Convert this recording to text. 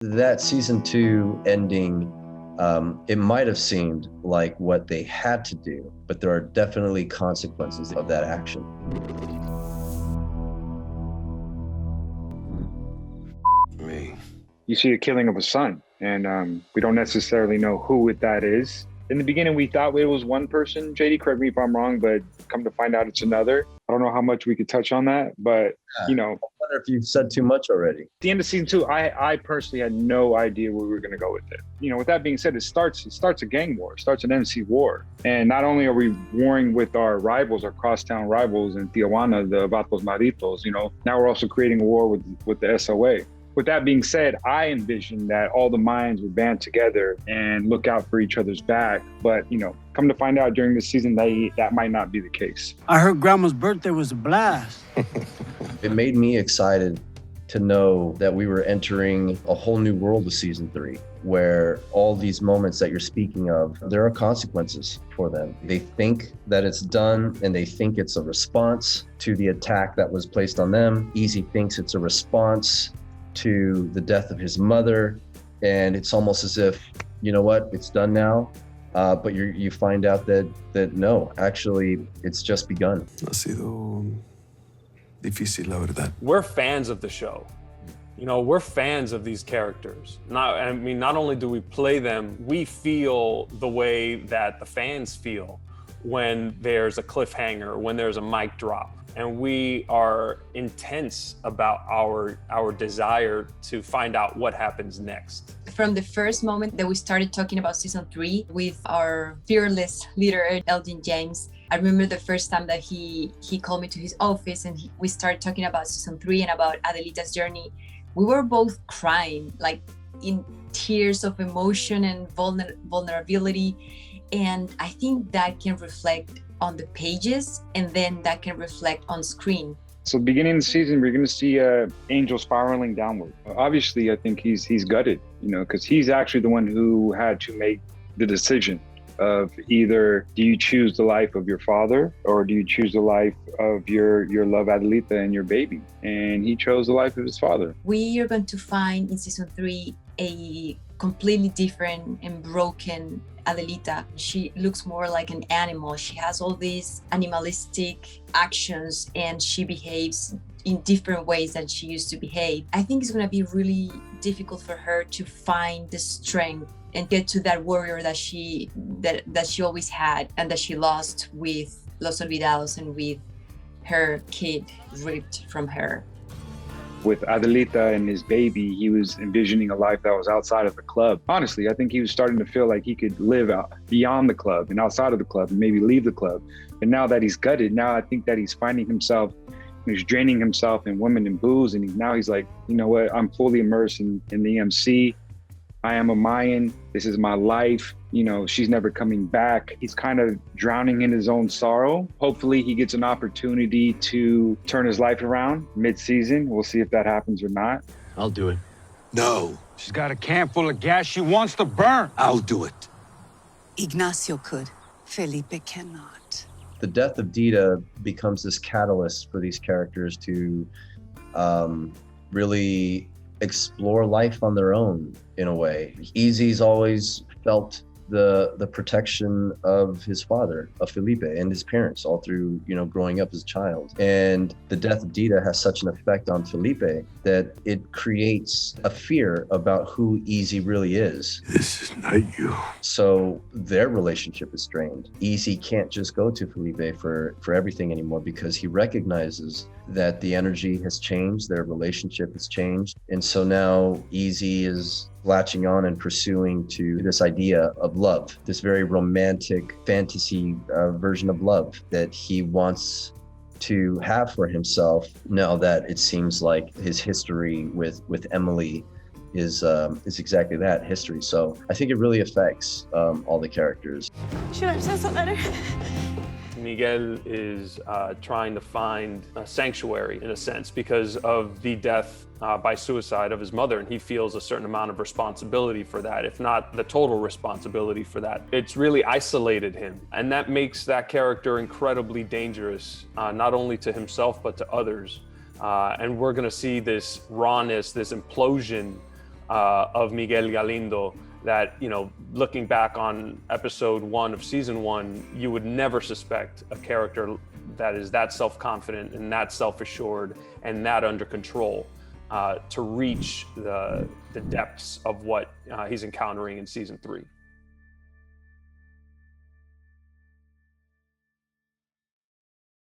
That season 2 ending, it might have seemed like what they had to do, but there are definitely consequences of that action. Me. You see the killing of a son, and we don't necessarily know who that is. In the beginning, we thought it was one person. JD, correct me if I'm wrong, but come to find out it's another. I don't know how much we could touch on that, but you know. I wonder if you've said too much already. At the end of season 2, I personally had no idea where we were going to go with it. You know, with that being said, it starts a gang war, it starts an MC war. And not only are we warring with our rivals, our crosstown rivals in Tijuana, the Vatos Maritos, you know, now we're also creating a war with the SOA. With that being said, I envisioned that all the Mayans would band together and look out for each other's back. But, you know, come to find out during this season, that might not be the case. I heard Grandma's birthday was a blast. It made me excited to know that we were entering a whole new world of season 3, where all these moments that you're speaking of, there are consequences for them. They think that it's done and they think it's a response to the attack that was placed on them. Easy thinks it's a response to the death of his mother, and it's almost as if, you know what, it's done now, but you find out that no, actually, it's just begun. Ha sido difícil, la verdad. We're fans of the show. You know, we're fans of these characters. Not only do we play them, we feel the way that the fans feel when there's a cliffhanger, when there's a mic drop. And we are intense about our desire to find out what happens next. From the first moment that we started talking about season 3 with our fearless leader, Elgin James, I remember the first time that he called me to his office and we started talking about season 3 and about Adelita's journey. We were both crying, like in tears of emotion and vulnerability. And I think that can reflect on the pages, and then that can reflect on screen. So beginning of the season, we're going to see Angel spiraling downward. Obviously, I think he's gutted, you know, because he's actually the one who had to make the decision of either do you choose the life of your father or do you choose the life of your love Adelita and your baby? And he chose the life of his father. We are going to find in season 3 a completely different and broken Adelita. She looks more like an animal. She has all these animalistic actions and she behaves in different ways than she used to behave. I think it's going to be really difficult for her to find the strength and get to that warrior that she always had and that she lost with Los Olvidados and with her kid ripped from her. With Adelita and his baby, he was envisioning a life that was outside of the club. Honestly, I think he was starting to feel like he could live out beyond the club and outside of the club and maybe leave the club. But now that he's gutted, now I think that he's finding himself, he's draining himself in women and booze. And now he's like, you know what, I'm fully immersed in the MC. I am a Mayan. This is my life. You know, she's never coming back. He's kind of drowning in his own sorrow. Hopefully he gets an opportunity to turn his life around mid-season. We'll see if that happens or not. I'll do it. No. She's got a can full of gas she wants to burn. I'll do it. Ignacio could. Felipe cannot. The death of Dita becomes this catalyst for these characters to really explore life on their own in a way. Easy's always felt the protection of his father, of Felipe, and his parents all through, you know, growing up as a child. And the death of Dita has such an effect on Felipe that it creates a fear about who Easy really is. This is not you. So their relationship is strained. Easy can't just go to Felipe for everything anymore because he recognizes that the energy has changed, their relationship has changed. And so now Easy is latching on and pursuing to this idea of love, this very romantic fantasy version of love that he wants to have for himself now that it seems like his history with Emily is exactly that, history. So I think it really affects all the characters. Should I have sent a letter? Miguel is trying to find a sanctuary, in a sense, because of the death by suicide of his mother, and he feels a certain amount of responsibility for that, if not the total responsibility for that. It's really isolated him, and that makes that character incredibly dangerous, not only to himself, but to others. And we're gonna see this rawness, this implosion of Miguel Galindo that, you know, looking back on episode 1 of season 1, you would never suspect a character that is that self-confident and that self-assured and that under control to reach the depths of what he's encountering in season 3.